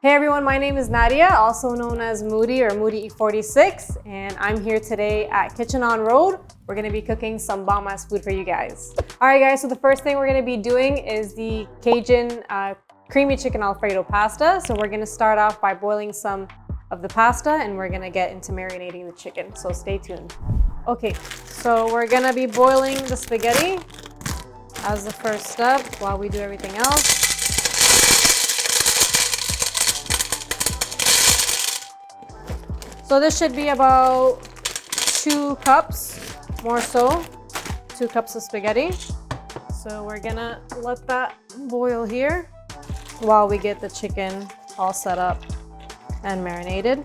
Hey everyone, my name is Nadia, also known as Moody or Moody E46, and I'm here today at Kitchen On Road. We're gonna be cooking some bomb-ass food for you guys. All right guys, so the first thing we're gonna be doing is the Cajun creamy chicken Alfredo pasta. So we're gonna start off by boiling some of the pasta and we're gonna get into marinating the chicken, so stay tuned. Okay, so we're gonna be boiling the spaghetti as the first step while we do everything else. So this should be about 2 cups, more so, 2 cups of spaghetti. So we're gonna let that boil here while we get the chicken all set up and marinated.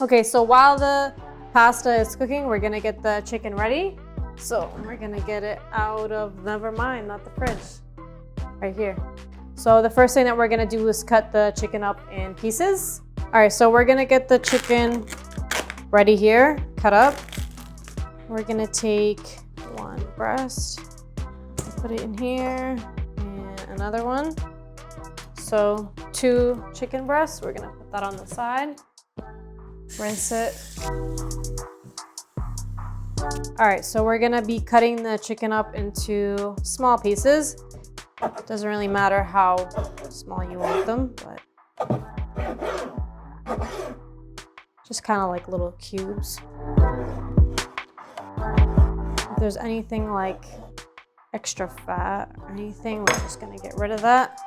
Okay, so while the pasta is cooking, we're gonna get the chicken ready. So we're gonna get it out of, never mind, not the fridge, right here. So the first thing that we're gonna do is cut the chicken up in pieces. All right, so we're gonna get the chicken ready here, cut up. We're gonna take 1 breast, put it in here, and another one. So 2 chicken breasts, we're gonna put that on the side, rinse it. All right, so we're gonna be cutting the chicken up into small pieces. It doesn't really matter how small you want them, but just kind of like little cubes. If there's anything like extra fat or anything, we're just gonna get rid of that.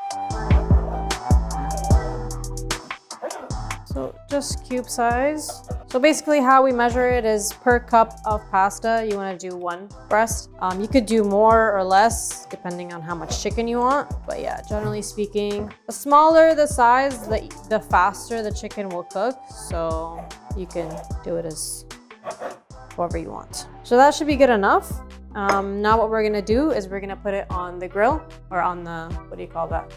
So just cube size. So basically how we measure it is per cup of pasta, you wanna do 1 breast. You could do more or less depending on how much chicken you want. But yeah, generally speaking, the smaller the size, the faster the chicken will cook. So you can do it as however you want. So that should be good enough. Now what we're gonna do is we're gonna put it on the grill or on the, what do you call that?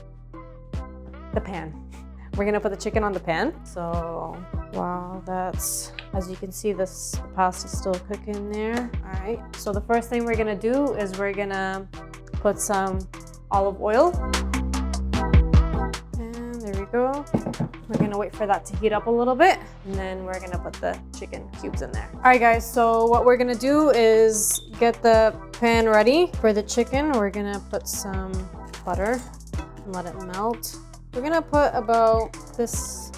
The pan. We're gonna put the chicken on the pan. So wow, that's, as you can see, the pasta's still cooking there. All right, so the first thing we're gonna do is we're gonna put some olive oil. And there we go. We're gonna wait for that to heat up a little bit, and then we're gonna put the chicken cubes in there. All right guys, so what we're gonna do is get the pan ready for the chicken. We're gonna put some butter and let it melt. We're gonna put about this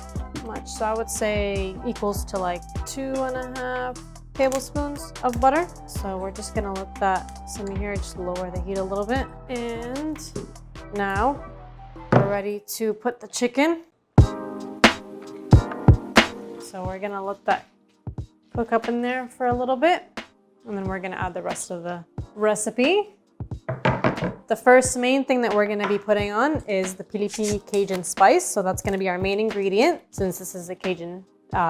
much, so I would say equals to like 2.5 tablespoons of butter. So we're just gonna let that simmer here, just lower the heat a little bit. And now we're ready to put the chicken. So we're gonna let that cook up in there for a little bit, and then we're gonna add the rest of the recipe. The first main thing that we're gonna be putting on is the PiliPili Cajun spice. So that's gonna be our main ingredient since this is a Cajun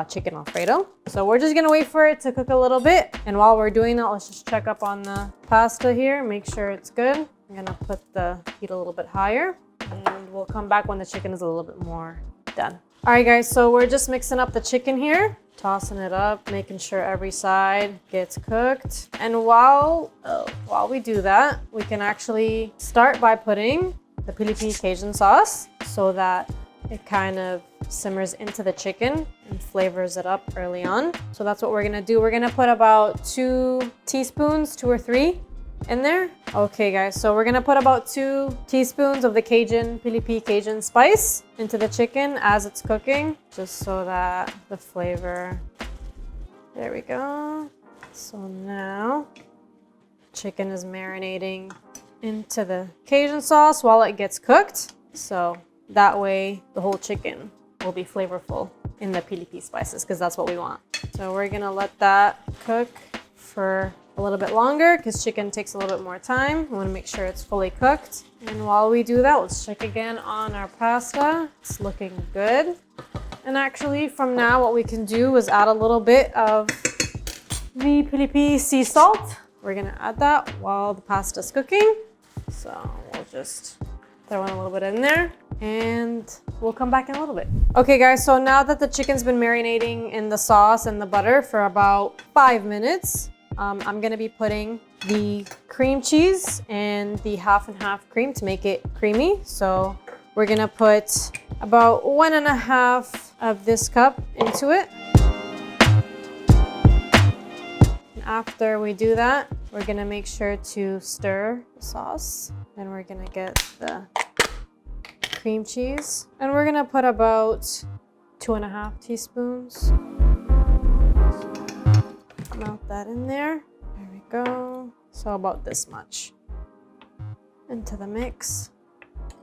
chicken Alfredo. So we're just gonna wait for it to cook a little bit. And while we're doing that, let's just check up on the pasta here, make sure it's good. I'm gonna put the heat a little bit higher and we'll come back when the chicken is a little bit more done. All right guys, so we're just mixing up the chicken here, tossing it up, making sure every side gets cooked. And while we do that, we can actually start by putting the PiliPili Cajun sauce so that it kind of simmers into the chicken and flavors it up early on. So that's what we're gonna do. We're gonna put about 2 teaspoons, 2 or 3 in there. Okay guys, so we're gonna put about 2 teaspoons of the PiliPili Cajun spice into the chicken as it's cooking, just so that the flavor, there we go. So now chicken is marinating into the Cajun sauce while it gets cooked. So that way the whole chicken will be flavorful in the PiliPili spices, because that's what we want. So we're gonna let that cook for a little bit longer because chicken takes a little bit more time. We want to make sure it's fully cooked. And while we do that, let's check again on our pasta. It's looking good. And actually from now, what we can do is add a little bit of the PiliPili sea salt. We're gonna add that while the pasta's cooking. So we'll just throw in a little bit in there and we'll come back in a little bit. Okay guys, so now that the chicken's been marinating in the sauce and the butter for about 5 minutes, I'm gonna be putting the cream cheese and the half and half cream to make it creamy. So we're gonna put about 1.5 of this cup into it. And after we do that, we're gonna make sure to stir the sauce. Then we're gonna get the cream cheese. And we're gonna put about 2.5 teaspoons. Melt that in there. There we go. So about this much into the mix.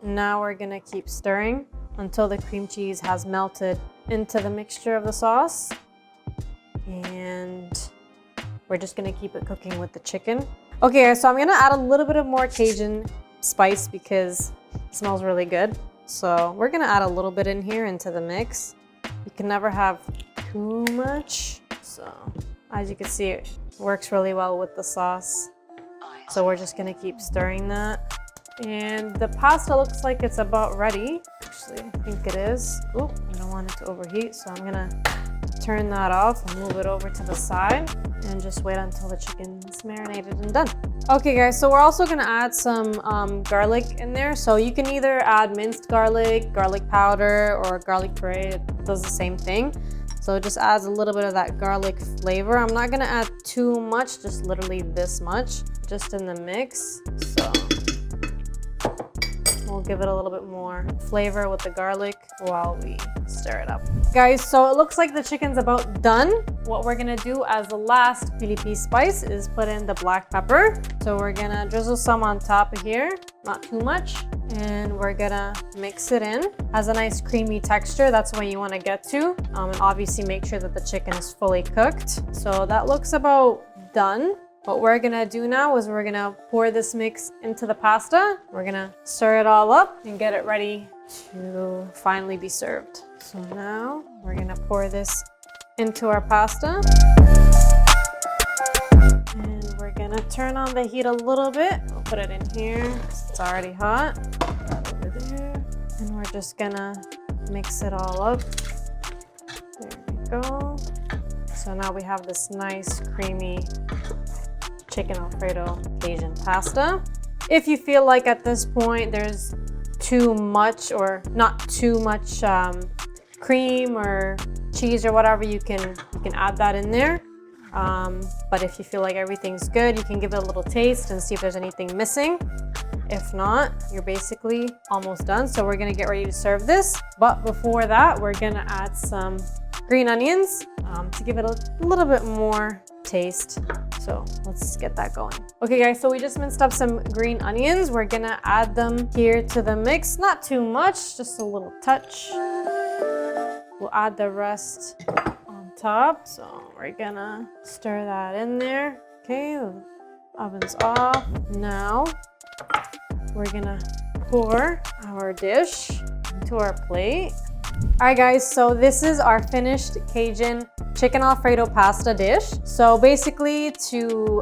Now we're gonna keep stirring until the cream cheese has melted into the mixture of the sauce. And we're just gonna keep it cooking with the chicken. Okay, so I'm gonna add a little bit of more Cajun spice because it smells really good. So we're gonna add a little bit in here into the mix. You can never have too much. So as you can see, it works really well with the sauce. So we're just gonna keep stirring that. And the pasta looks like it's about ready. Actually, I think it is. Oh, I don't want it to overheat, so I'm gonna turn that off and move it over to the side and just wait until the chicken's marinated and done. Okay guys, so we're also gonna add some garlic in there. So you can either add minced garlic, garlic powder, or garlic puree. It does the same thing. So it just adds a little bit of that garlic flavor. I'm not gonna add too much, just literally this much, just in the mix. So we'll give it a little bit more flavor with the garlic while we stir it up. Guys, so it looks like the chicken's about done. What we're gonna do as the last PiliPili spice is put in the black pepper. So we're gonna drizzle some on top of here, not too much. And we're gonna mix it in. Has a nice creamy texture, that's what you wanna get to. And obviously make sure that the chicken is fully cooked. So that looks about done. What we're gonna do now is we're gonna pour this mix into the pasta. We're gonna stir it all up and get it ready to finally be served. So now we're gonna pour this into our pasta. And we're gonna turn on the heat a little bit. We'll put it in here, it's already hot. Put that over there. And we're just gonna mix it all up. There we go. So now we have this nice creamy chicken Alfredo Cajun pasta. If you feel like at this point there's too much or not too much cream or cheese or whatever, you can add that in there. But if you feel like everything's good, you can give it a little taste and see if there's anything missing. If not, you're basically almost done. So we're gonna get ready to serve this. But before that, we're gonna add some green onions to give it a little bit more taste. So let's get that going. Okay guys, so we just minced up some green onions. We're gonna add them here to the mix. Not too much, just a little touch. We'll add the rest on top. So we're gonna stir that in there. Okay, the oven's off. Now we're gonna pour our dish into our plate. All right guys, so this is our finished Cajun chicken Alfredo pasta dish. So basically, to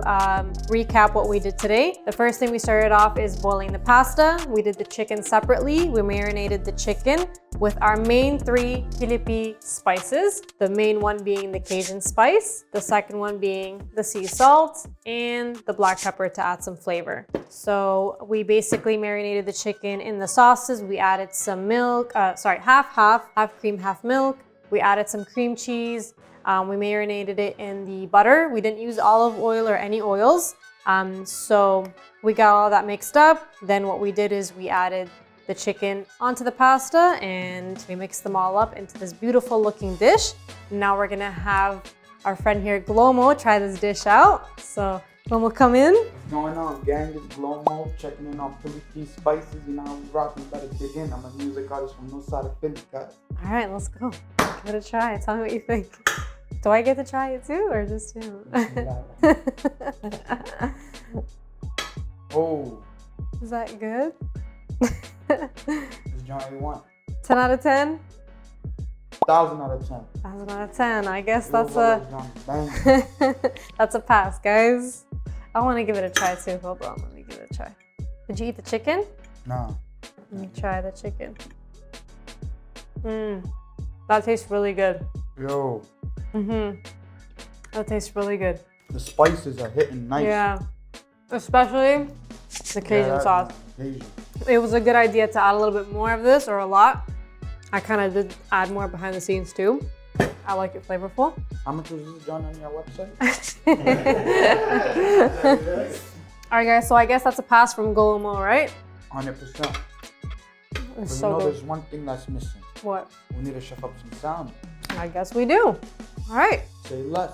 recap what we did today, the first thing we started off is boiling the pasta. We did the chicken separately. We marinated the chicken with our main 3 PiliPili spices. The main one being the Cajun spice, the second one being the sea salt, and the black pepper to add some flavor. So we basically marinated the chicken in the sauces. We added some milk, half cream, half milk. We added some cream cheese. We marinated it in the butter. We didn't use olive oil or any oils. So we got all that mixed up. Then what we did is we added the chicken onto the pasta and we mixed them all up into this beautiful looking dish. Now we're gonna have our friend here, Glomo, try this dish out. So Glomo, come in. What's going on, gang? It's Glomo, checking in on PiliPili spices. You know how we rock, we better dig in. I'm a music artist from North Side of Philly, guys. All right, let's go. Give it a try. Tell me what you think. Do I get to try it too, or just you? Oh. Is that good? It's John A1. 10 out of 10? 1,000 out of 10. 1,000 out of 10. I guess That's that's a pass, guys. I want to give it a try too. Hold on, let me give it a try. Did you eat the chicken? No. Let me try the chicken. That tastes really good. Yo. That tastes really good. The spices are hitting nice. Yeah. Especially the Cajun sauce. Cajun. it was a good idea to add a little bit more of this, or a lot. I kind of did add more behind the scenes too. I like it flavorful. How much was this done on your website? All right, guys, so I guess that's a pass from Golomo, right? 100%. But So you know, good. there's one thing that's missing. What? We need to chef up some salmon. I guess we do. All right. Say less.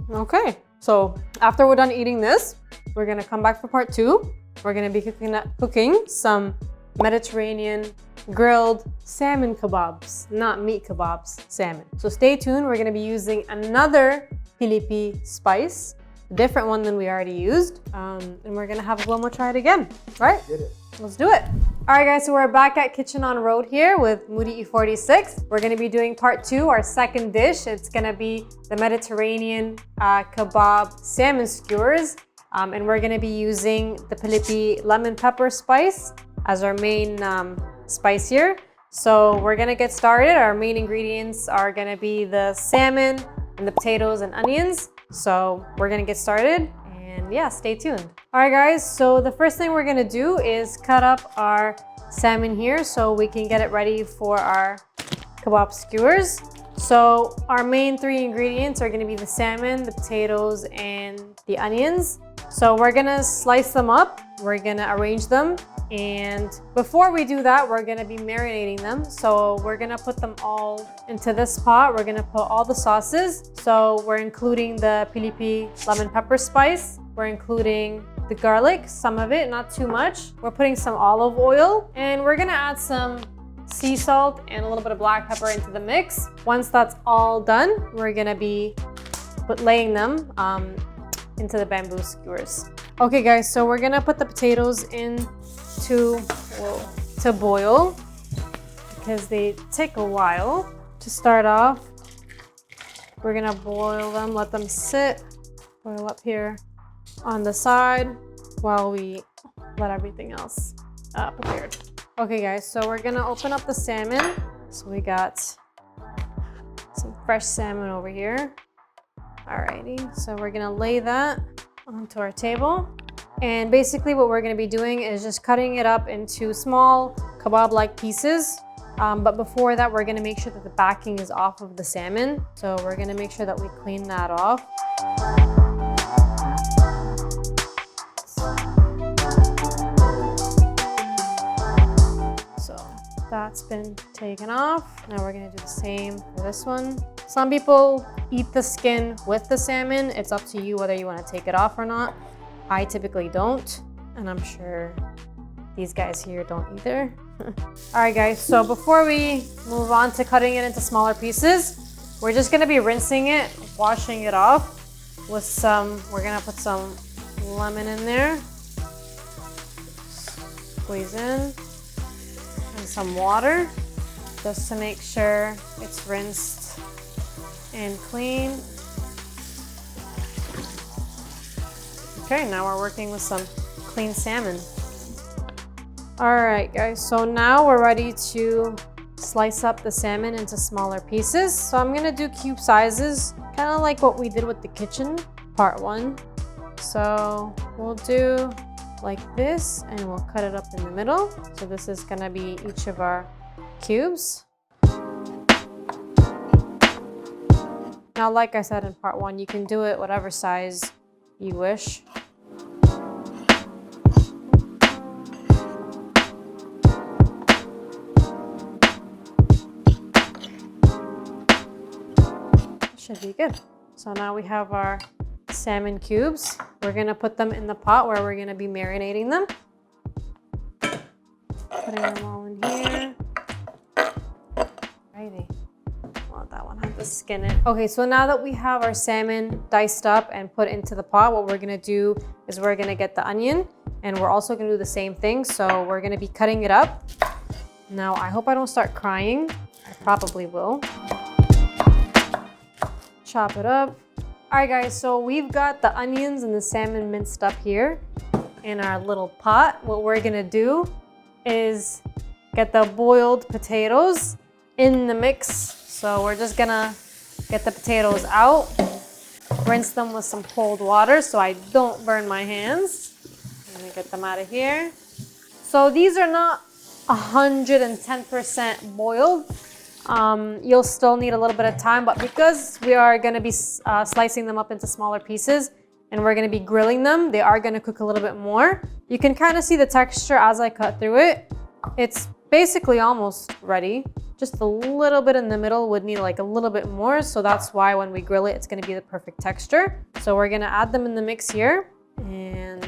Okay. So after we're done eating this, we're gonna come back for part 2. We're gonna be cooking some Mediterranean grilled salmon kebabs, not meat kebabs, salmon. So stay tuned. We're gonna be using another PiliPili spice, a different one than we already used. And we're gonna have Golomo try it again, right? Get it. Let's do it. All right, guys, so we're back at Kitchen on Road here with Moody E46. We're gonna be doing part 2, our second dish. It's gonna be the Mediterranean kebab salmon skewers. And we're gonna be using the PiliPili lemon pepper spice as our main spice here. So we're gonna get started. Our main ingredients are gonna be the salmon and the potatoes and onions. So we're gonna get started. And yeah, stay tuned. All right, guys, so the first thing we're gonna do is cut up our salmon here so we can get it ready for our kebab skewers. So our main 3 ingredients are gonna be the salmon, the potatoes, and the onions. So we're gonna slice them up, we're gonna arrange them, and before we do that, we're gonna be marinating them. So we're gonna put them all into this pot. We're gonna put all the sauces. So we're including the PiliPili lemon pepper spice. We're including the garlic, some of it, not too much. We're putting some olive oil, and we're gonna add some sea salt and a little bit of black pepper into the mix. Once that's all done, we're gonna be laying them into the bamboo skewers. Okay, guys, so we're gonna put the potatoes in to boil because they take a while. To start off, we're gonna boil them, let them sit, boil up here on the side while we let everything else prepared. Okay, guys, so we're gonna open up the salmon. So we got some fresh salmon over here. Alrighty, so we're gonna lay that onto our table. And basically what we're gonna be doing is just cutting it up into small kebab-like pieces. But before that, we're gonna make sure that the backing is off of the salmon. So we're gonna make sure that we clean that off. So that's been taken off. Now we're gonna do the same for this one. Some people eat the skin with the salmon. It's up to you whether you wanna take it off or not. I typically don't, and I'm sure these guys here don't either. All right, guys, so before we move on to cutting it into smaller pieces, we're just gonna be rinsing it, washing it off with we're gonna put some lemon in there, squeeze in, and some water, just to make sure it's rinsed and clean. Okay, now we're working with some clean salmon. All right, guys, so now we're ready to slice up the salmon into smaller pieces. So I'm gonna do cube sizes, kind of like what we did with the kitchen, part 1. So we'll do like this, and we'll cut it up in the middle. So this is gonna be each of our cubes. Now, like I said in part 1, you can do it whatever size you wish. Should be good. So now we have our salmon cubes. We're gonna put them in the pot where we're gonna be marinating them. Putting them all in here. Righty. Well, that one had to skin it. Okay, so now that we have our salmon diced up and put into the pot, what we're gonna do is we're gonna get the onion, and we're also gonna do the same thing. So we're gonna be cutting it up. Now, I hope I don't start crying. I probably will. Chop it up. All right, guys, so we've got the onions and the salmon minced up here in our little pot. What we're gonna do is get the boiled potatoes in the mix. So we're just gonna get the potatoes out, rinse them with some cold water so I don't burn my hands. I'm gonna get them out of here. So these are not 110% boiled. You'll still need a little bit of time, but because we are gonna be slicing them up into smaller pieces and we're gonna be grilling them, they are gonna cook a little bit more. You can kind of see the texture as I cut through it. It's basically almost ready. Just a little bit in the middle would need like a little bit more. So that's why when we grill it, it's gonna be the perfect texture. So we're gonna add them in the mix here and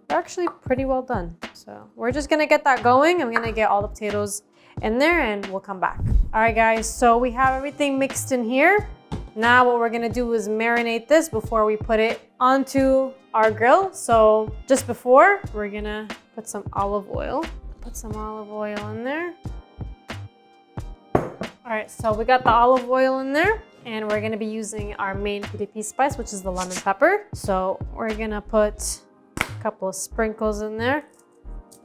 they're actually pretty well done. So we're just gonna get that going. I'm gonna get all the potatoes in there and we'll come back. All right guys, so we have everything mixed in here. Now what we're gonna do is marinate this before we put it onto our grill. So just before, we're gonna put some olive oil. Put some olive oil in there. All right, so we got the olive oil in there and we're gonna be using our main PiliPili spice, which is the lemon pepper. So we're gonna put a couple of sprinkles in there,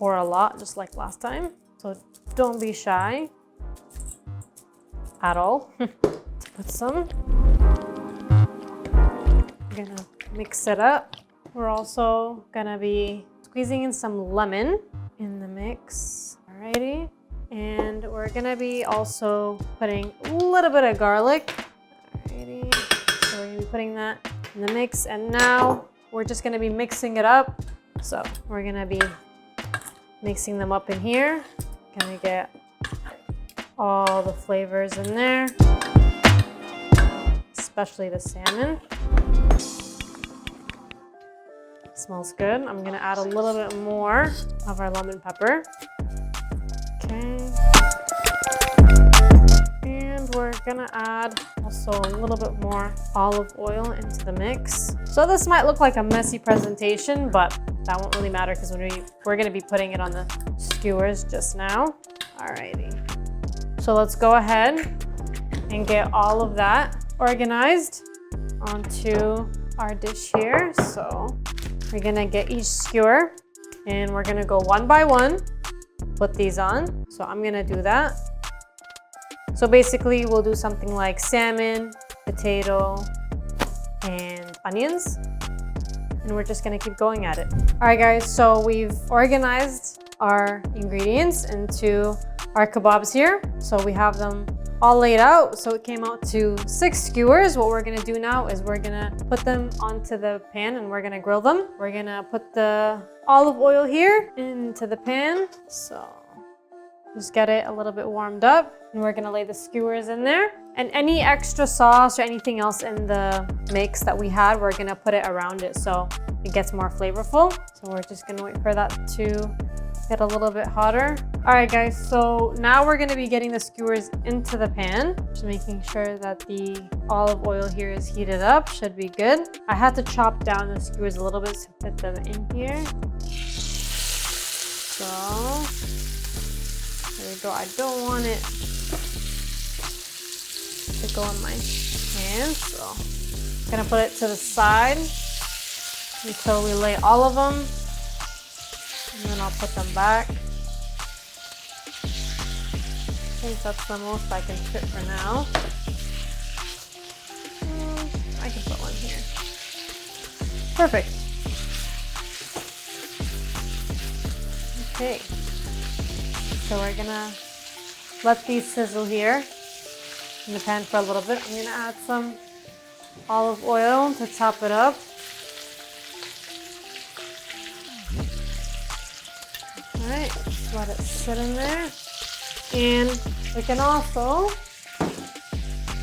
or a lot, just like last time. So don't be shy at all to put some. We're gonna mix it up. We're also gonna be squeezing in some lemon in the mix. Alrighty. And we're gonna be also putting a little bit of garlic. Alrighty. So we're gonna be putting that in the mix. And now we're just gonna be mixing it up. So we're gonna be mixing them up in here. Gonna get all the flavors in there, especially the salmon. Smells good. I'm gonna add a little bit more of our lemon pepper. Okay. And we're gonna add also a little bit more olive oil into the mix. So this might look like a messy presentation, but that won't really matter because we're gonna be putting it on the skewers just now. Alrighty. So let's go ahead and get all of that organized onto our dish here. So we're gonna get each skewer and we're gonna go one by one, put these on. So I'm gonna do that. So basically we'll do something like salmon, potato, and onions. And we're just gonna keep going at it. All right guys, so we've organized our ingredients into our kebabs here. So we have them all laid out. So it came out to 6 skewers. What we're gonna do now is we're gonna put them onto the pan and we're gonna grill them. We're gonna put the olive oil here into the pan. So just get it a little bit warmed up and we're gonna lay the skewers in there. And any extra sauce or anything else in the mix that we had, we're gonna put it around it so it gets more flavorful. So we're just gonna wait for that to get a little bit hotter. All right guys, so now we're gonna be getting the skewers into the pan. Just making sure that the olive oil here is heated up, should be good. I had to chop down the skewers a little bit to fit them in here. So, there we go. I don't want it to go in my hand, so I'm gonna put it to the side until we lay all of them. And then I'll put them back. I think that's the most I can fit for now. I can put one here. Perfect. Okay. So we're gonna let these sizzle here in the pan for a little bit. I'm gonna add some olive oil to top it up. Alright, just let it sit in there. And we can also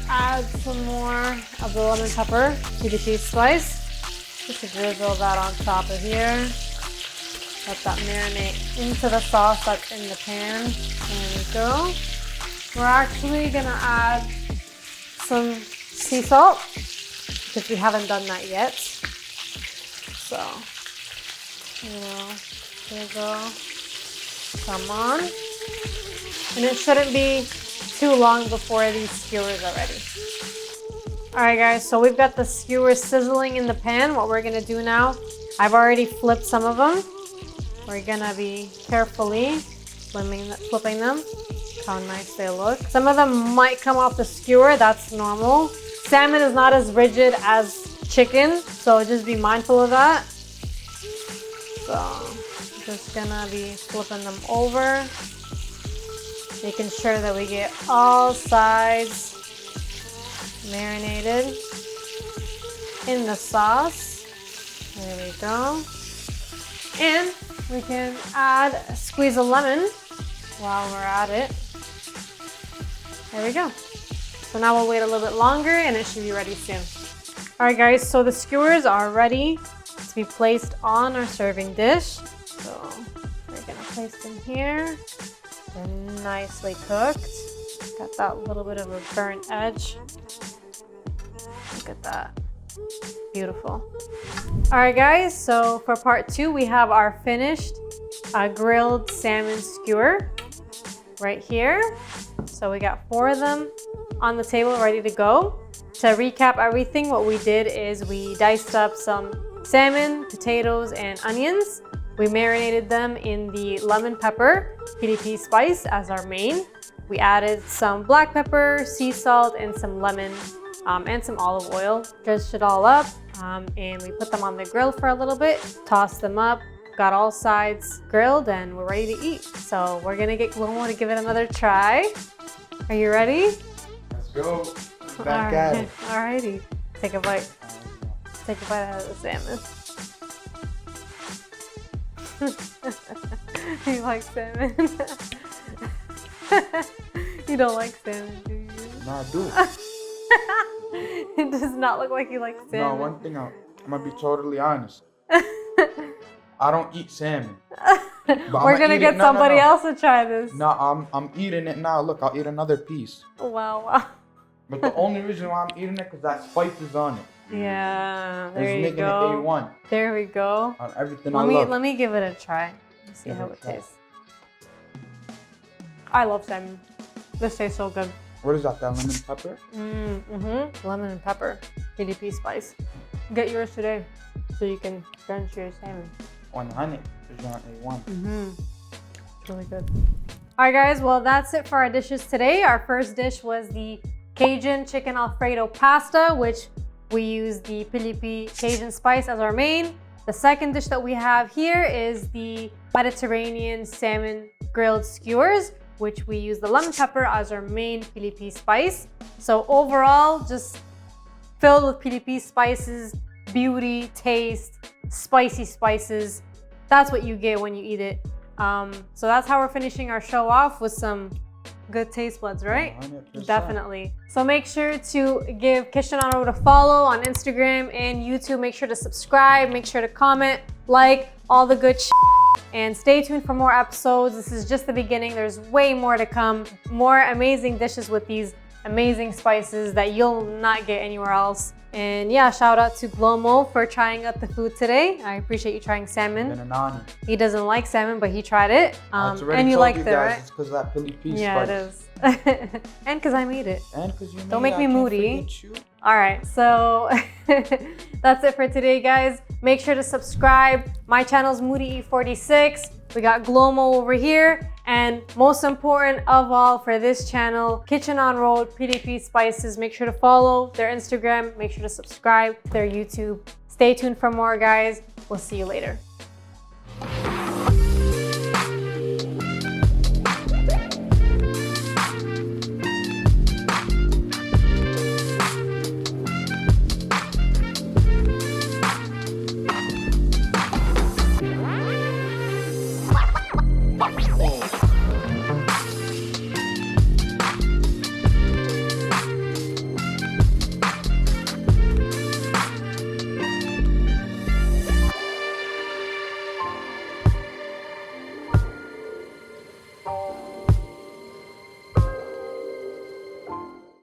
add some more of the lemon pepper PiliPili spice. Just drizzle that on top of here. Let that marinate into the sauce that's in the pan. There we go. We're actually gonna add some sea salt because we haven't done that yet. So, drizzle some on. And it shouldn't be too long before these skewers are ready. All right guys, so we've got the skewers sizzling in the pan. What we're gonna do now, I've already flipped some of them. We're gonna be carefully flipping them. Look how nice they look. Some of them might come off the skewer, that's normal. Salmon is not as rigid as chicken, so just be mindful of that. So Just gonna be flipping them over, making sure that we get all sides marinated in the sauce. There we go. And we can add a squeeze of lemon while we're at it. There we go. So now we'll wait a little bit longer and it should be ready soon. All right guys, so the skewers are ready to be placed on our serving dish. So we're gonna place them here. They're nicely cooked. Got that little bit of a burnt edge. Look at that. Beautiful. All right guys, so for part 2, we have our finished grilled salmon skewer right here. So we got 4 of them on the table ready to go. To recap everything, what we did is we diced up some salmon, potatoes, and onions. We marinated them in the lemon pepper, PiliPili spice as our main. We added some black pepper, sea salt, and some lemon and some olive oil. Dressed it all up and we put them on the grill for a little bit, tossed them up, got all sides grilled, and we're ready to eat. So we're gonna get Glomo to give it another try. Are you ready? Let's go. Back at it. Alrighty. Take a bite. Take a bite out of the salmon. You like salmon? You don't like salmon, do you? No, I do. It does not look like you like salmon. No, one thing I'm gonna be totally honest. I don't eat salmon. We're gonna get somebody else to try this. No, I'm eating it now. Look, I'll eat another piece. Wow. But the only reason why I'm eating it because that spice is on it. Yeah, there it's you making go. it A1. There we go. On everything I love. Let me give it a try. Let's see how it tastes. I love salmon. This tastes so good. What is that lemon pepper? Lemon and pepper. PiliPili spice. Get yours today so you can drench your salmon. 100 is on A1. It's really good. All right, guys. Well, that's it for our dishes today. Our first dish was the Cajun chicken Alfredo pasta, which we use the PiliPili Cajun spice as our main. The second dish that we have here is the Mediterranean salmon grilled skewers, which we use the lemon pepper as our main PiliPili spice. So overall, just filled with PiliPili spices, beauty, taste, spicy spices. That's what you get when you eat it. So that's how we're finishing our show off, with some good taste buds, right? 100%. Definitely. So make sure to give Kitchen On Road a follow on Instagram and YouTube. Make sure to subscribe, make sure to comment, like, all the good and stay tuned for more episodes. This is just the beginning. There's way more to come. More amazing dishes with these amazing spices that you'll not get anywhere else. And yeah, shout out to Glomo for trying out the food today. I appreciate you trying salmon. Been an honor. He doesn't like salmon, but he tried it. And you liked it, right? It's because that PiliPili yeah, spice. it is. And because I made it. And because you Don't make me moody. All right, so that's it for today, guys. Make sure to subscribe. My channel's Moody46. We got Glomo over here. And most important of all for this channel, Kitchen On Road, PiliPili Spices. Make sure to follow their Instagram. Make sure to subscribe to their YouTube. Stay tuned for more, guys. We'll see you later.